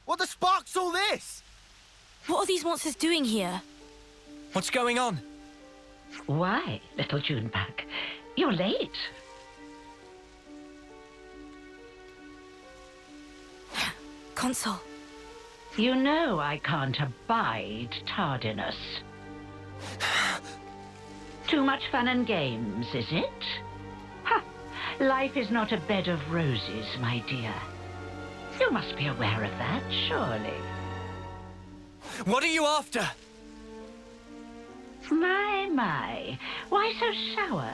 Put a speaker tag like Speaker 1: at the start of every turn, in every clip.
Speaker 1: What the spark's all this?
Speaker 2: What are these monsters doing here?
Speaker 3: What's going on?
Speaker 4: Why, little Junebug? You're late.
Speaker 2: Consul.
Speaker 4: You know I can't abide tardiness. Too much fun and games, is it? Ha! Life is not a bed of roses, my dear. You must be aware of that, surely.
Speaker 3: What are you after?
Speaker 4: My. Why so sour,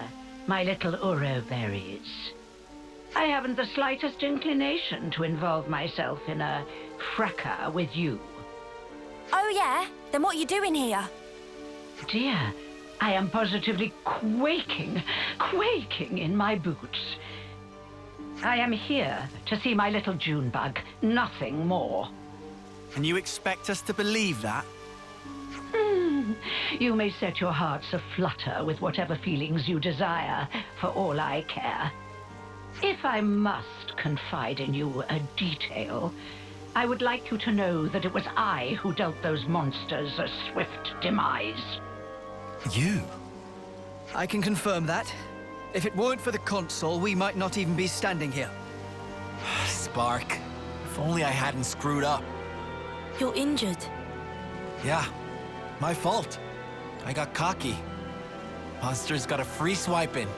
Speaker 4: my little Uro berries? I haven't the slightest inclination to involve myself in a fracas with you.
Speaker 2: Oh yeah? Then what are you doing here?
Speaker 4: Dear, I am positively quaking in my boots. I am here to see my little Junebug, nothing more.
Speaker 1: And you expect us to believe that?
Speaker 4: You may set your hearts aflutter with whatever feelings you desire, for all I care. If I must confide in you a detail, I would like you to know that it was I who dealt those monsters a swift demise.
Speaker 1: You?
Speaker 5: I can confirm that. If it weren't for the Consul, we might not even be standing here.
Speaker 1: Spark. If only I hadn't screwed up.
Speaker 2: You're injured.
Speaker 1: Yeah, my fault. I got cocky. Monsters got a free swipe in.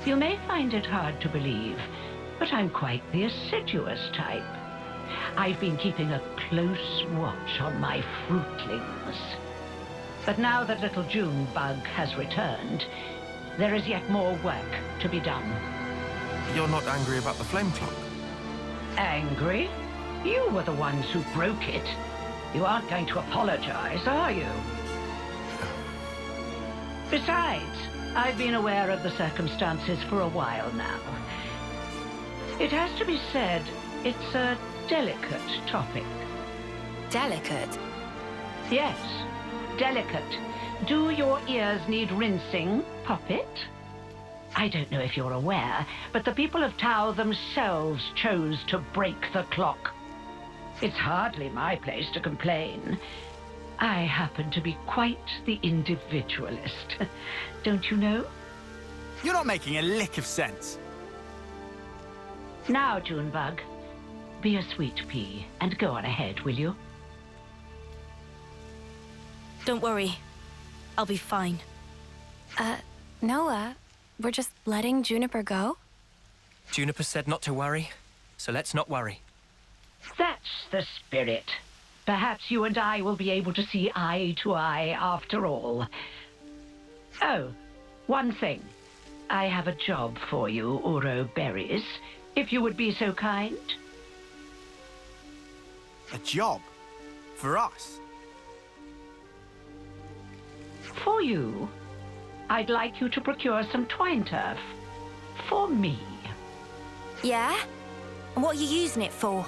Speaker 4: You may find it hard to believe, but I'm quite the assiduous type. I've been keeping a close watch on my fruitlings. But now that little Junebug has returned, there is yet more work to be done.
Speaker 1: You're not angry about the flame clock?
Speaker 4: Angry? You were the ones who broke it. You aren't going to apologize, are you? Besides, I've been aware of the circumstances for a while now. It has to be said, it's a delicate topic.
Speaker 2: Delicate?
Speaker 4: Yes, delicate. Do your ears need rinsing, Puppet? I don't know if you're aware, but the people of Tau themselves chose to break the clock. It's hardly my place to complain. I happen to be quite the individualist. Don't you know?
Speaker 1: You're not making a lick of sense.
Speaker 4: Now, Junebug, be a sweet pea and go on ahead, will you?
Speaker 2: Don't worry. I'll be fine.
Speaker 6: Noah, we're just letting Juniper go?
Speaker 3: Juniper said not to worry, so let's not worry.
Speaker 4: That's the spirit. Perhaps you and I will be able to see eye to eye after all. Oh, one thing. I have a job for you, Uro Berries, if you would be so kind.
Speaker 1: A job? For us?
Speaker 4: For you, I'd like you to procure some twine turf. For me.
Speaker 2: Yeah? And what are you using it for?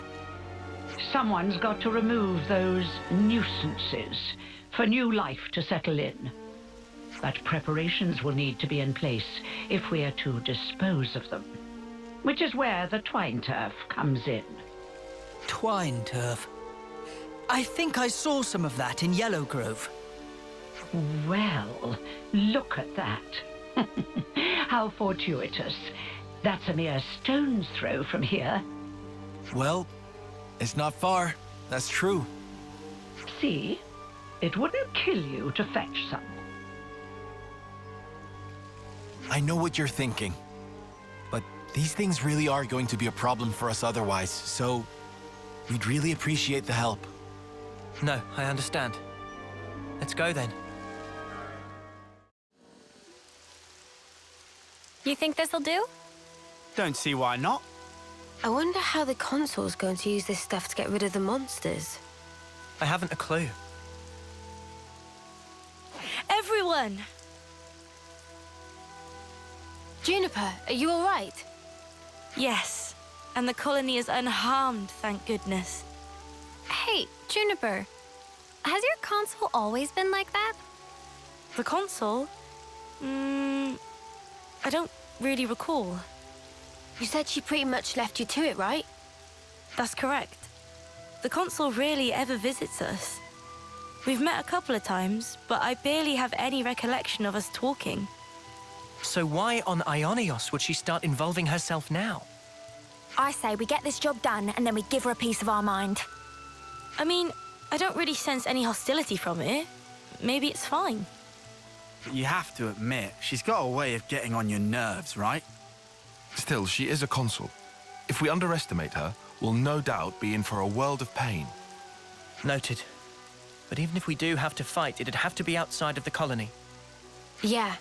Speaker 4: Someone's got to remove those nuisances for new life to settle in. But preparations will need to be in place if we are to dispose of them, which is where the twine turf comes in.
Speaker 5: Twine turf. I think I saw some of that in Yellow Grove.
Speaker 4: Well, look at that. How fortuitous. That's a mere stone's throw from here.
Speaker 1: Well, it's not far. That's true.
Speaker 4: See? It wouldn't kill you to fetch some.
Speaker 1: I know what you're thinking. But these things really are going to be a problem for us otherwise, so we'd really appreciate the help.
Speaker 3: No, I understand. Let's go then.
Speaker 6: You think this'll do?
Speaker 1: Don't see why not.
Speaker 6: I wonder how the Consul's going to use this stuff to get rid of the monsters.
Speaker 3: I haven't a clue.
Speaker 2: Everyone!
Speaker 6: Juniper, are you all right?
Speaker 2: Yes. And the colony is unharmed, thank goodness.
Speaker 6: Hey, Juniper, has your Consul always been like that?
Speaker 2: The Consul? I don't really recall.
Speaker 6: You said she pretty much left you to it, right?
Speaker 2: That's correct. the Consul rarely ever visits us. We've met a couple of times, but I barely have any recollection of us talking.
Speaker 3: So why on Ionios would she start involving herself now?
Speaker 7: I say we get this job done and then we give her a piece of our mind.
Speaker 2: I mean, I don't really sense any hostility from her. Maybe it's fine.
Speaker 8: You have to admit, she's got a way of getting on your nerves, right?
Speaker 9: Still, she is a consul. If we underestimate her, we'll no doubt be in for a world of pain.
Speaker 3: Noted. But even if we do have to fight, it'd have to be outside of the colony.
Speaker 10: Yeah.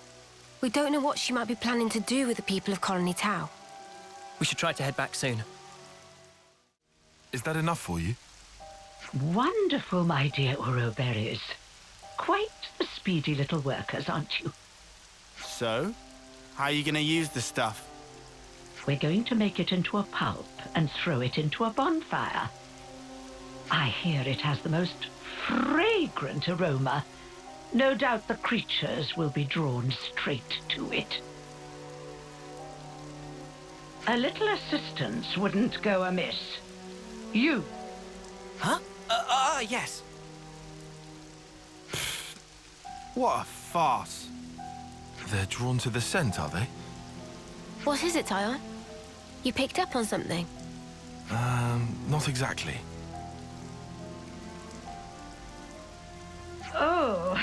Speaker 10: We don't know what she might be planning to do with the people of Colony Tau.
Speaker 3: We should try to head back soon.
Speaker 9: Is that enough for you?
Speaker 4: Wonderful, my dear Uroberries. Quite the speedy little workers, aren't you?
Speaker 8: So, how are you going to use the stuff?
Speaker 4: We're going to make it into a pulp and throw it into a bonfire. I hear it has the most fragrant aroma. No doubt the creatures will be drawn straight to it. A little assistance wouldn't go amiss. You.
Speaker 3: Huh? Yes.
Speaker 8: What a farce.
Speaker 9: They're drawn to the scent, are they?
Speaker 10: What is it, Tyon? You picked up on something?
Speaker 9: Not exactly.
Speaker 4: Oh,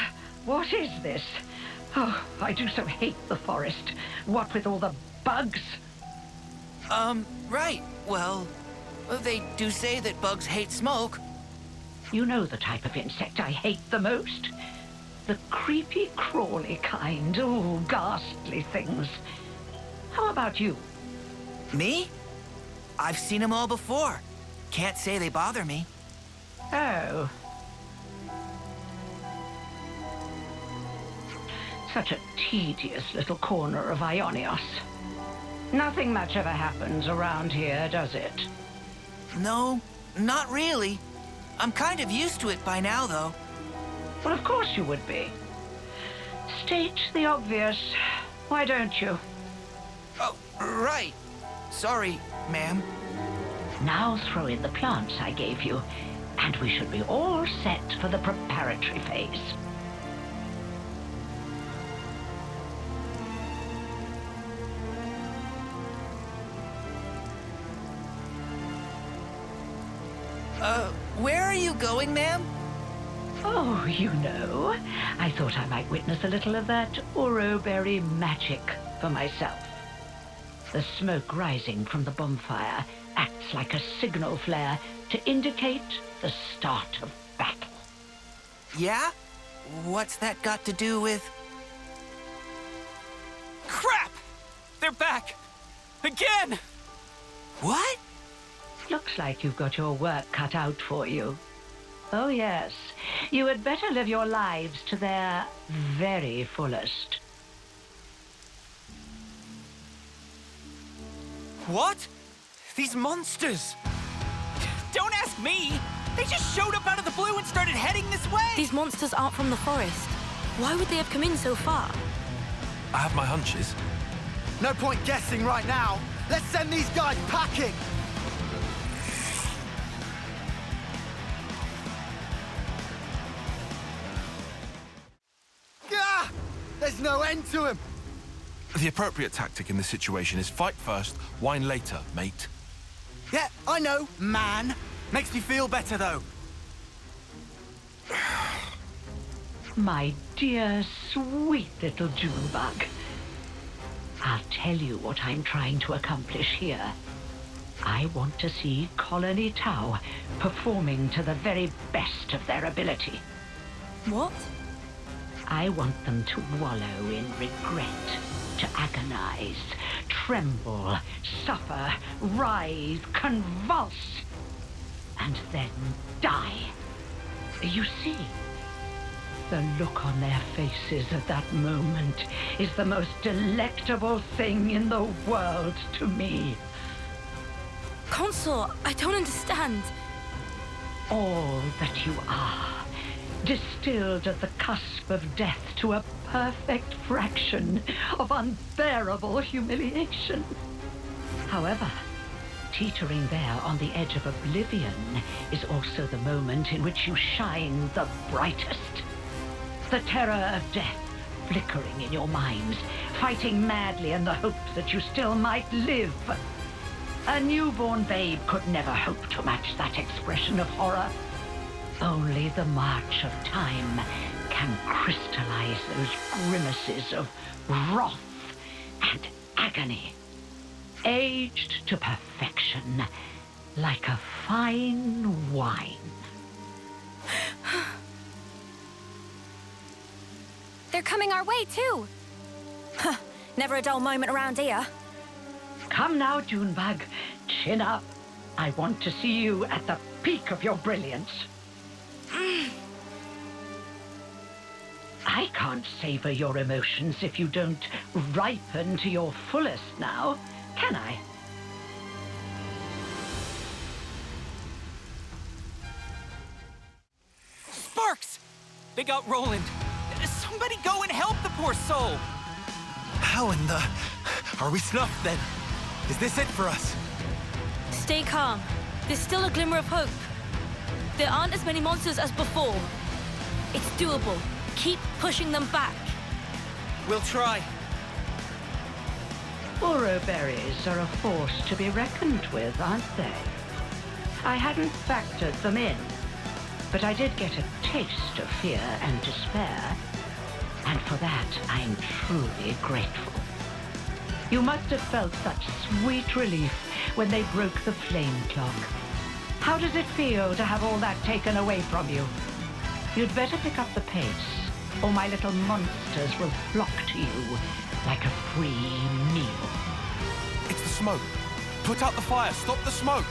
Speaker 4: what is this? Oh, I do so hate the forest. What with all the bugs?
Speaker 11: Right. Well, they do say that bugs hate smoke.
Speaker 4: You know the type of insect I hate the most? The creepy, crawly kind. Oh, ghastly things. How about you?
Speaker 11: Me? I've seen them all before. Can't say they bother me.
Speaker 4: Oh. Such a tedious little corner of Ionios. Nothing much ever happens around here, does it?
Speaker 11: No, not really. I'm kind of used to it by now, though.
Speaker 4: Well, of course you would be. State the obvious. Why don't you?
Speaker 11: Oh, right. Sorry, ma'am.
Speaker 4: Now throw in the plants I gave you, and we should be all set for the preparatory phase.
Speaker 11: Where are you going, ma'am?
Speaker 4: Oh, you know, I thought I might witness a little of that Uroberry magic for myself. The smoke rising from the bonfire acts like a signal flare to indicate the start of battle.
Speaker 11: Yeah? What's that got to do with...
Speaker 3: Crap! They're back! Again!
Speaker 11: What?
Speaker 4: Looks like you've got your work cut out for you. Oh, yes. You had better live your lives to their very fullest.
Speaker 3: What? These monsters! Don't ask me! They just showed up out of the blue and started heading this way!
Speaker 2: These monsters aren't from the forest. Why would they have come in so far?
Speaker 9: I have my hunches.
Speaker 5: No point guessing right now. Let's send these guys packing. Ah! There's no end to him.
Speaker 9: The appropriate tactic in this situation is fight first, whine later, mate.
Speaker 8: Yeah, I know, man. Makes me feel better, though.
Speaker 4: My dear, sweet little June bug. I'll tell you what I'm trying to accomplish here. I want to see Colony Tau performing to the very best of their ability.
Speaker 2: What?
Speaker 4: I want them to wallow in regret, to agonize, tremble, suffer, writhe, convulse, and then die. You see, the look on their faces at that moment is the most delectable thing in the world to me.
Speaker 2: Consul, I don't understand.
Speaker 4: All that you are, distilled at the cusp of death to a perfect fraction of unbearable humiliation. However, teetering there on the edge of oblivion is also the moment in which you shine the brightest. The terror of death flickering in your minds, fighting madly in the hope that you still might live. A newborn babe could never hope to match that expression of horror. Only the march of time can crystallize those grimaces of wrath and agony, aged to perfection like a fine wine.
Speaker 7: They're coming our way, too. Never a dull moment around here.
Speaker 4: Come now, Junebug. Chin up. I want to see you at the peak of your brilliance. I can't savor your emotions if you don't ripen to your fullest now, can I?
Speaker 3: Sparks! They got Roland. Somebody go and help the poor soul!
Speaker 1: How in the... Are we snuffed then? Is this it for us?
Speaker 2: Stay calm. There's still a glimmer of hope. There aren't as many monsters as before. It's doable. Keep pushing them back.
Speaker 3: We'll try.
Speaker 4: Uro berries are a force to be reckoned with, aren't they? I hadn't factored them in, but I did get a taste of fear and despair, and for that I'm truly grateful. You must have felt such sweet relief when they broke the flame clock. How does it feel to have all that taken away from you? You'd better pick up the pace, or my little monsters will flock to you like a free meal.
Speaker 9: It's the smoke. Put out the fire. Stop the smoke.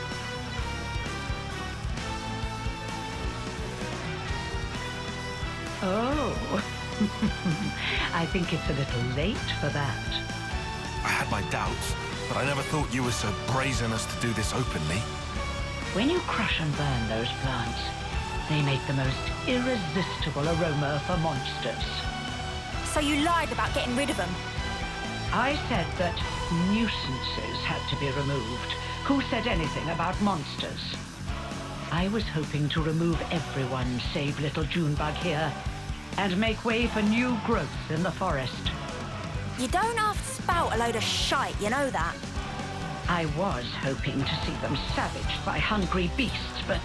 Speaker 4: Oh, I think it's a little late for that.
Speaker 9: I had my doubts, but I never thought you were so brazen as to do this openly.
Speaker 4: When you crush and burn those plants, they make the most irresistible aroma for monsters.
Speaker 7: So you lied about getting rid of them?
Speaker 4: I said that nuisances had to be removed. Who said anything about monsters? I was hoping to remove everyone save little Junebug here, and make way for new growth in the forest.
Speaker 7: You don't have to spout a load of shite, you know that.
Speaker 4: I was hoping to see them savaged by hungry beasts, but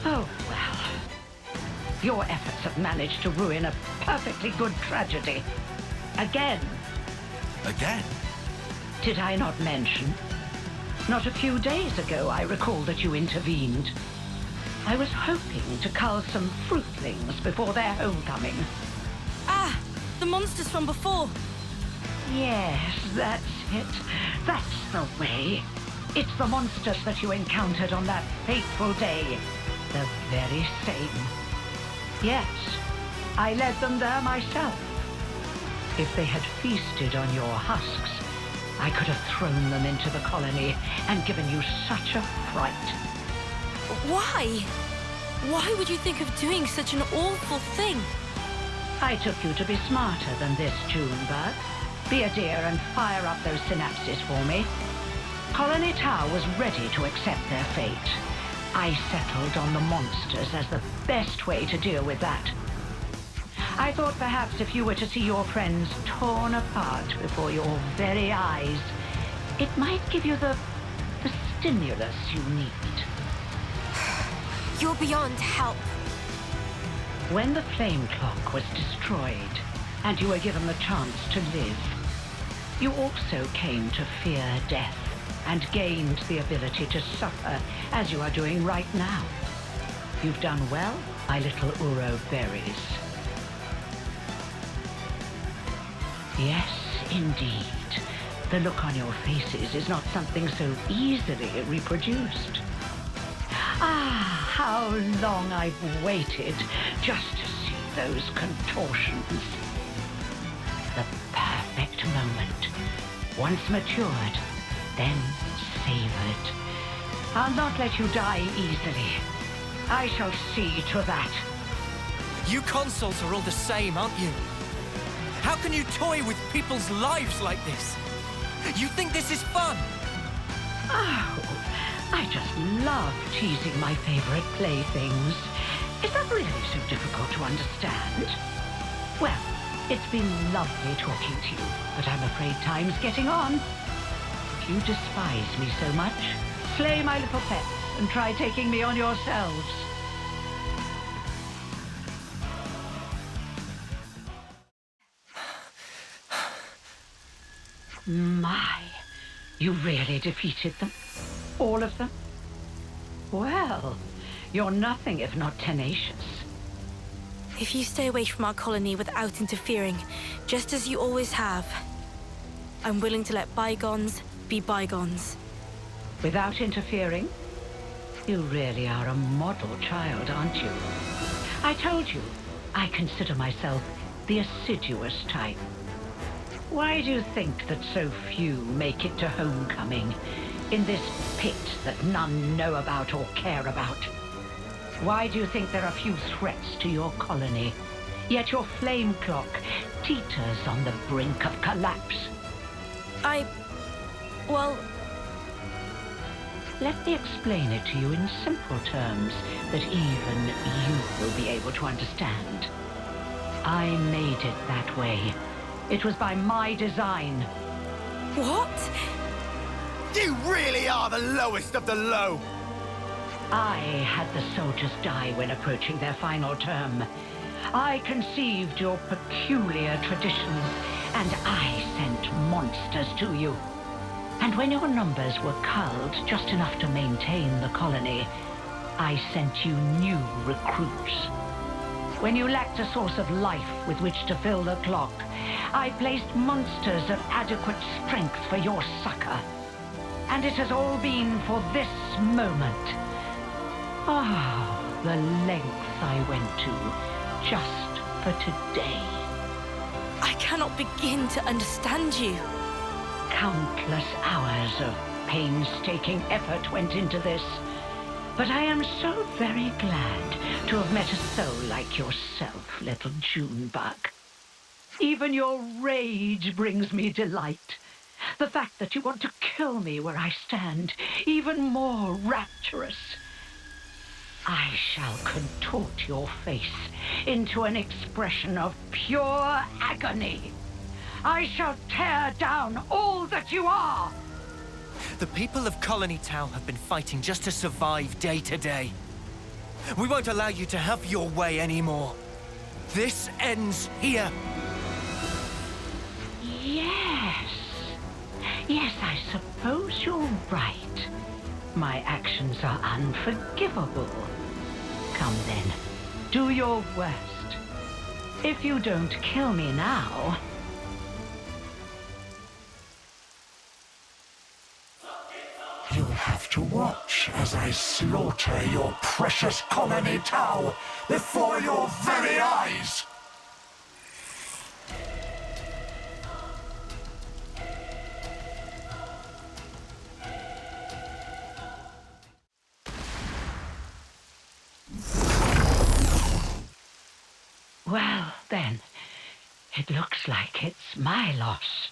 Speaker 4: oh well. Your efforts have managed to ruin a perfectly good tragedy. Again.
Speaker 9: Again?
Speaker 4: Did I not mention? Not a few days ago, I recall that you intervened. I was hoping to cull some fruitlings before their homecoming.
Speaker 2: Ah! The monsters from before!
Speaker 4: Yes, that's it. That's the way. It's the monsters that you encountered on that fateful day. The very same. Yes, I led them there myself. If they had feasted on your husks, I could have thrown them into the colony and given you such a fright.
Speaker 2: Why? Why would you think of doing such an awful thing?
Speaker 4: I took you to be smarter than this, Junebug. Be a dear and fire up those synapses for me. Colony Tower was ready to accept their fate. I settled on the monsters as the best way to deal with that. I thought perhaps if you were to see your friends torn apart before your very eyes, it might give you the stimulus you need.
Speaker 7: You're beyond help.
Speaker 4: When the flame clock was destroyed, and you were given the chance to live, you also came to fear death, and gained the ability to suffer, as you are doing right now. You've done well, my little Uro berries. Yes, indeed. The look on your faces is not something so easily reproduced. Ah, how long I've waited just to see those contortions. The perfect moment. Once matured, then savored. I'll not let you die easily. I shall see to that.
Speaker 3: You consuls are all the same, aren't you? How can you toy with people's lives like this? You think this is fun?
Speaker 4: Oh, I just love teasing my favorite playthings. Is that really so difficult to understand? Well, it's been lovely talking to you, but I'm afraid time's getting on. If you despise me so much, slay my little pets and try taking me on yourselves. My, you really defeated them? All of them? Well, you're nothing if not tenacious.
Speaker 2: If you stay away from our colony without interfering, just as you always have, I'm willing to let bygones be bygones.
Speaker 4: Without interfering? You really are a model child, aren't you? I told you, I consider myself the assiduous type. Why do you think that so few make it to homecoming, in this pit that none know about or care about? Why do you think there are few threats to your colony, yet your flame clock teeters on the brink of collapse?
Speaker 2: Well...
Speaker 4: Let me explain it to you in simple terms that even you will be able to understand. I made it that way. It was by my design.
Speaker 2: What?
Speaker 1: You really are the lowest of the low!
Speaker 4: I had the soldiers die when approaching their final term. I conceived your peculiar traditions, and I sent monsters to you. And when your numbers were culled just enough to maintain the colony, I sent you new recruits. When you lacked a source of life with which to fill the clock, I placed monsters of adequate strength for your succor. And it has all been for this moment. Oh, the lengths I went to just for today.
Speaker 2: I cannot begin to understand you.
Speaker 4: Countless hours of painstaking effort went into this. But I am so very glad to have met a soul like yourself, little Junebug. Even your rage brings me delight. The fact that you want to kill me where I stand, even more rapturous. I shall contort your face into an expression of pure agony. I shall tear down all that you are.
Speaker 3: The people of Colony Town have been fighting just to survive day to day. We won't allow you to have your way anymore. This ends here.
Speaker 4: Yes. Yes, I suppose you're right. My actions are unforgivable. Come then, do your worst. If you don't kill me now...
Speaker 12: You'll have to watch as I slaughter your precious colony Tau before your very eyes!
Speaker 4: Well, then, it looks like it's my loss.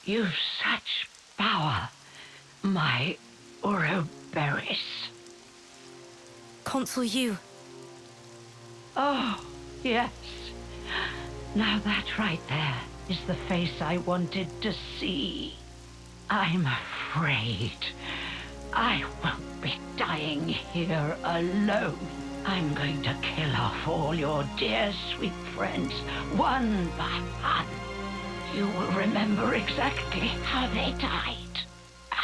Speaker 4: You've such power, my Ouroboros.
Speaker 2: Consul you.
Speaker 4: Oh, yes. Now that right there is the face I wanted to see. I'm afraid I won't be dying here alone. I'm going to kill off all your dear sweet friends, one by one. You will remember exactly how they died.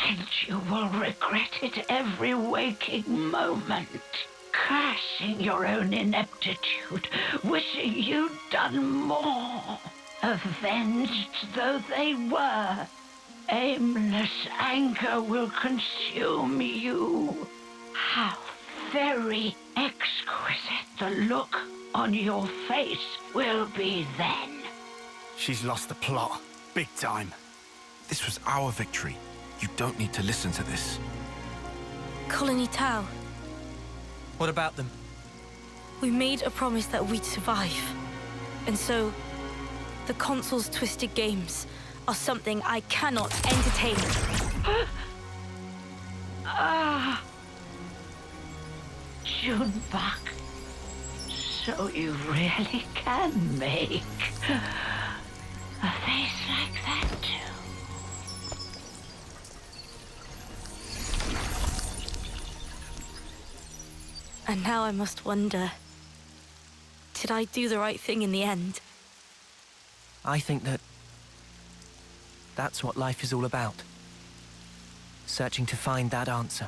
Speaker 4: And you will regret it every waking moment. Cursing your own ineptitude, wishing you'd done more. Avenged though they were, aimless anger will consume you. How very exquisite the look on your face will be then.
Speaker 8: She's lost the plot. Big time.
Speaker 9: This was our victory. You don't need to listen to this.
Speaker 2: Colony Tau.
Speaker 3: What about them?
Speaker 2: We made a promise that we'd survive. And so, the Consul's twisted games are something I cannot entertain.
Speaker 4: Ah, Juniper. So you really can make a face like that too.
Speaker 2: And now I must wonder, did I do the right thing in the end?
Speaker 3: I think that's what life is all about. Searching to find that answer.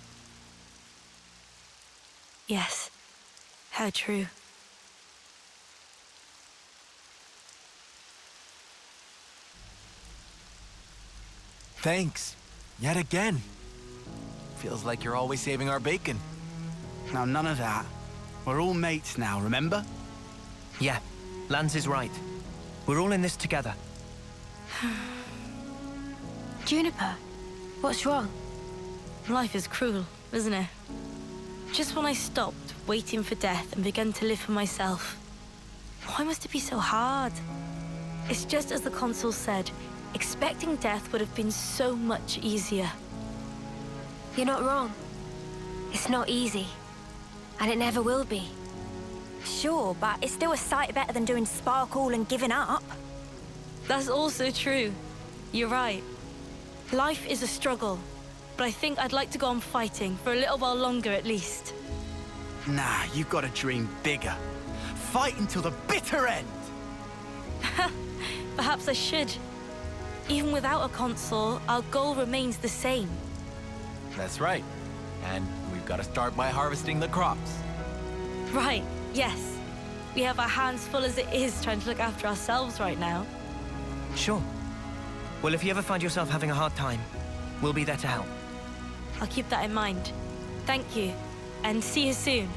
Speaker 2: Yes, how true.
Speaker 1: Thanks. Yet again. Feels like you're always saving our bacon.
Speaker 8: Now, none of that. We're all mates now, remember?
Speaker 3: Yeah, Lance is right. We're all in this together.
Speaker 10: Juniper, what's wrong?
Speaker 2: Life is cruel, isn't it? Just when I stopped waiting for death and began to live for myself. Why must it be so hard? It's just as the Consul said, expecting death would have been so much easier.
Speaker 10: You're not wrong. It's not easy. And it never will be.
Speaker 7: Sure, but it's still a sight better than doing sparkle and giving up.
Speaker 2: That's also true. You're right. Life is a struggle, but I think I'd like to go on fighting for a little while longer at least.
Speaker 8: Nah, you've got to dream bigger. Fight until the bitter end!
Speaker 2: Perhaps I should. Even without a Consul, our goal remains the same.
Speaker 1: That's right. And we've got to start by harvesting the crops.
Speaker 2: Right, yes. We have our hands full as it is trying to look after ourselves right now.
Speaker 3: Sure. Well, if you ever find yourself having a hard time, we'll be there to help.
Speaker 2: I'll keep that in mind. Thank you, and see you soon.